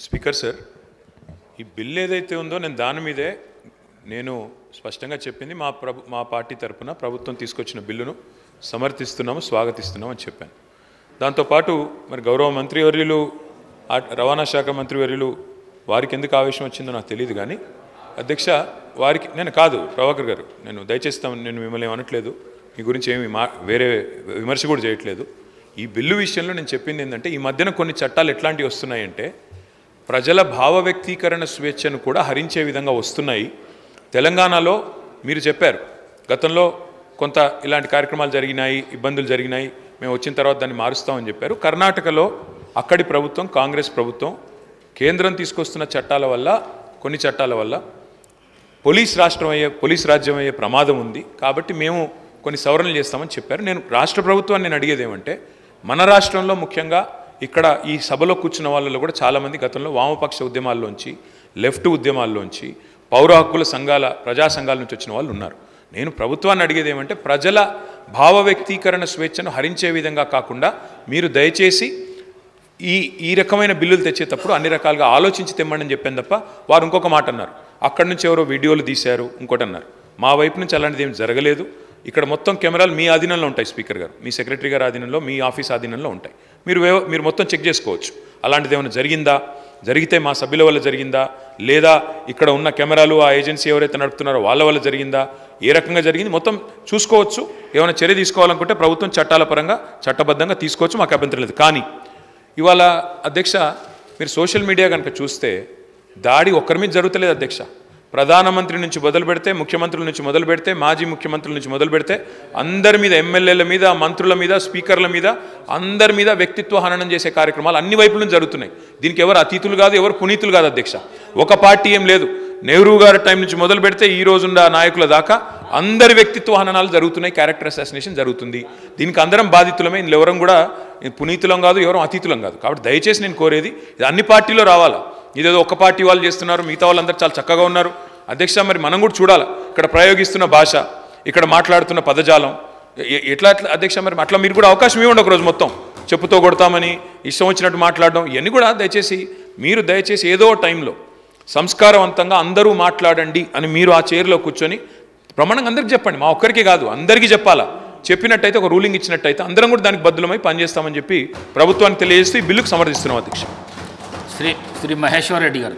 Speaker sir, ఈ bill ఏదైతే ఉందో నేను దాని మీదే నేను స్పష్టంగా చెప్పింది మా పార్టీ తరపున ప్రభుత్వం తీసుకొచ్చిన బిల్లును సమర్థిస్తున్నాము, స్వాగతిస్తున్నాము అని చెప్పాను. దాంతోపాటు మరి గౌరవ మంత్రివర్యులు, రవాణా శాఖ మంత్రివర్యులు వారికి ఎందుకు ఆవేశం వచ్చిందో నాకు తెలియదు. కానీ అధ్యక్ష, వారికి నేను కాదు ప్రభాకర్ గారు, నేను దయచేస్తాను, నేను మిమ్మల్ని ఏమనట్లేదు, మీ గురించి ఏమి వేరే విమర్శ కూడా చేయట్లేదు. ఈ బిల్లు విషయంలో నేను చెప్పింది ఏంటంటే, ఈ మధ్యన కొన్ని చట్టాలు ఎట్లాంటివి వస్తున్నాయంటే ప్రజల భావ వ్యక్తీకరణ స్వేచ్ఛను కూడా హరించే విధంగా వస్తున్నాయి. తెలంగాణలో మీరు చెప్పారు గతంలో కొంత ఇలాంటి కార్యక్రమాలు జరిగినాయి, ఇబ్బందులు జరిగినాయి, మేము వచ్చిన తర్వాత దాన్ని మారుస్తామని చెప్పారు. కర్ణాటకలో అక్కడి ప్రభుత్వం, కాంగ్రెస్ ప్రభుత్వం కేంద్రం తీసుకొస్తున్న చట్టాల వల్ల, కొన్ని చట్టాల వల్ల పోలీస్ రాజ్యం అయ్యే ప్రమాదం ఉంది, కాబట్టి మేము కొన్ని సవరణలు చేస్తామని చెప్పారు. నేను రాష్ట్ర ప్రభుత్వాన్ని నేను అడిగేది ఏమంటే, మన రాష్ట్రంలో ముఖ్యంగా ఇక్కడ ఈ సభలో కూర్చున్న వాళ్ళలో కూడా చాలామంది గతంలో వామపక్ష ఉద్యమాల్లోంచి, లెఫ్ట్ ఉద్యమాల్లోంచి, పౌర హక్కుల సంఘాల, ప్రజా సంఘాల నుంచి వచ్చిన వాళ్ళు ఉన్నారు. నేను ప్రభుత్వాన్ని అడిగేది ఏమంటే, ప్రజల భావ వ్యక్తీకరణ స్వేచ్ఛను హరించే విధంగా కాకుండా మీరు దయచేసి ఈ రకమైన బిల్లులు తెచ్చేటప్పుడు అన్ని రకాలుగా ఆలోచించి తెమ్మని చెప్పాను తప్ప, వారు ఇంకొక మాట అన్నారు, అక్కడి నుంచి ఎవరో వీడియోలు తీశారు, ఇంకోటి అన్నారు. మా వైపు నుంచి అలాంటిది ఏం జరగలేదు. ఇక్కడ మొత్తం కెమెరాలు మీ ఆధీనంలో ఉంటాయి స్పీకర్ గారు, మీ సెక్రటరీ గారి ఆధీనంలో, మీ ఆఫీస్ ఆధీనంలో ఉంటాయి. మీరు మొత్తం చెక్ చేసుకోవచ్చు. అలాంటిది ఏమైనా జరిగిందా, జరిగితే మా సభ్యుల వల్ల జరిగిందా, లేదా ఇక్కడ ఉన్న కెమెరాలు ఆ ఏజెన్సీ ఎవరైతే నడుపుతున్నారో వాళ్ళ వల్ల జరిగిందా, ఏ రకంగా జరిగింది మొత్తం చూసుకోవచ్చు. ఏమైనా చర్య తీసుకోవాలనుకుంటే ప్రభుత్వం చట్టాల పరంగా చట్టబద్ధంగా తీసుకోవచ్చు, మాకు అభ్యంతరం లేదు. కానీ ఇవాళ అధ్యక్ష, మీరు సోషల్ మీడియా కనుక చూస్తే దాడి ఒక్కరి మీద జరుగుతలేదు అధ్యక్ష. ప్రధానమంత్రి నుంచి మొదలు పెడితే, ముఖ్యమంత్రుల నుంచి మొదలు పెడితే, మాజీ ముఖ్యమంత్రుల నుంచి మొదలు పెడితే అందరి మీద, ఎమ్మెల్యేల మీద, మంత్రుల మీద, స్పీకర్ల మీద, అందరి మీద వ్యక్తిత్వ హననం చేసే కార్యక్రమాలు అన్ని వైపుల నుంచి జరుగుతున్నాయి. దీనికి ఎవరు అతీతులు కాదు, ఎవరు పునీతులు కాదు అధ్యక్ష. ఒక పార్టీ ఏం లేదు. నెహ్రూ గారి టైం నుంచి మొదలు పెడితే ఈ రోజున్న నాయకుల దాకా అందరి వ్యక్తిత్వ హననాలు జరుగుతున్నాయి, క్యారెక్టర్ అసాసినేషన్ జరుగుతుంది. దీనికి అందరం బాధితులమే, ఎవరం కూడా పునీతులం కాదు, ఎవరం అతీతులం కాదు. కాబట్టి దయచేసి నేను కోరేది, ఇది అన్ని పార్టీలో రావాలా. ఇదేదో ఒక పార్టీ వాళ్ళు చేస్తున్నారు, మిగతా వాళ్ళందరూ చాలా చక్కగా ఉన్నారు అధ్యక్ష. మరి మనం కూడా చూడాలి, ఇక్కడ ప్రయోగిస్తున్న భాష, ఇక్కడ మాట్లాడుతున్న పదజాలం ఎట్లా అధ్యక్ష. మరి అట్లా మీరు కూడా అవకాశం ఇవ్వండి, ఒకరోజు మొత్తం చెప్పుతో కొడతామని ఇష్టం వచ్చినట్టు మాట్లాడడం, ఇవన్నీ కూడా దయచేసి ఏదో టైంలో సంస్కారవంతంగా అందరూ మాట్లాడండి అని మీరు ఆ చైర్లో కూర్చొని ప్రమాణంగా అందరికీ చెప్పండి. మా ఒక్కరికి కాదు, అందరికీ చెప్పాలా. చెప్పినట్టయితే, ఒక రూలింగ్ ఇచ్చినట్టయితే అందరం కూడా దానికి బద్దులమై పనిచేస్తామని చెప్పి ప్రభుత్వానికి తెలియజేస్తూ ఈ బిల్లుకు సమర్థిస్తున్నాం అధ్యక్ష. శ్రీ మహేశ్వర్ రెడ్డి గారు.